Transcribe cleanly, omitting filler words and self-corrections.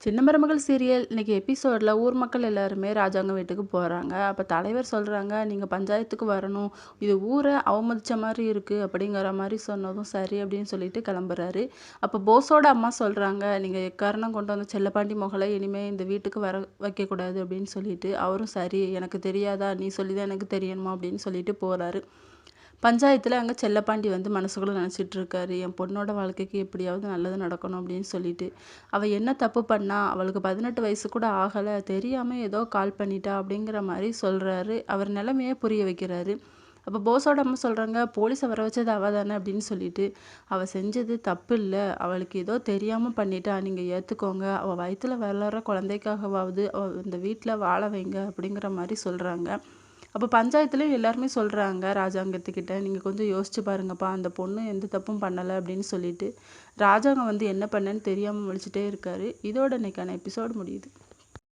சின்ன மருமகள் சீரியல் இன்னைக்கு எபிசோடில் ஊர் மக்கள் எல்லாருமே ராஜாங்க வீட்டுக்கு போகிறாங்க. அப்போ தலைவர் சொல்கிறாங்க, நீங்கள் பஞ்சாயத்துக்கு வரணும், இது ஊரை அவமதித்த மாதிரி இருக்குது அப்படிங்கிற மாதிரி சொன்னதும் சரி அப்படின்னு சொல்லிட்டு கிளம்புறாரு. அப்போ போஸோட அம்மா சொல்கிறாங்க, நீங்கள் எக்காரணம் கொண்டு வந்த செல்லப்பாண்டி மகளை இனிமேல் இந்த வீட்டுக்கு வர வைக்கக்கூடாது அப்படின்னு சொல்லிட்டு அவரும் சரி எனக்கு தெரியாதா, நீ சொல்லி தான் எனக்கு தெரியணுமா அப்படின்னு சொல்லிட்டு போகிறாரு. பஞ்சாயத்தில் அங்கே செல்லப்பாண்டி வந்து மனசுக்குள்ளே நினச்சிட்டு இருக்காரு, என் பொண்ணோட வாழ்க்கைக்கு எப்படியாவது நல்லது நடக்கணும் அப்படின்னு சொல்லிட்டு. அவள் என்ன தப்பு பண்ணா, அவளுக்கு 18 வயசு கூட ஆகலை, தெரியாமல் ஏதோ கால் பண்ணிட்டா அப்படிங்கிற மாதிரி சொல்கிறாரு. அவர் நிலைமையே புரிய வைக்கிறாரு. அப்போ போஸோட அம்மா சொல்கிறாங்க, போலீஸை வர வச்சது அவள் தானே அப்படின்னு சொல்லிட்டு. அவள் செஞ்சது தப்பு இல்லை, அவளுக்கு ஏதோ தெரியாமல் பண்ணிட்டா, நீங்கள் ஏற்றுக்கோங்க, அவள் வயிற்றில் வளர குழந்தைக்காகவாவது அவள் இந்த வீட்டில் வாழ வைங்க அப்படிங்கிற மாதிரி சொல்கிறாங்க. அப்போ பஞ்சாயத்துலேயும் எல்லாருமே சொல்கிறாங்க ராஜாங்கத்துக்கிட்ட, நீங்கள் கொஞ்சம் யோசிச்சு பாருங்கப்பா, அந்த பொண்ணு எந்த தப்பும் பண்ணலை அப்படின்னு சொல்லிட்டு. ராஜாங்கம் வந்து என்ன பண்ணேன்னு தெரியாமல் முழிச்சிட்டே இருக்காரு. இதோட இன்னைக்கான எபிசோடு முடியுது.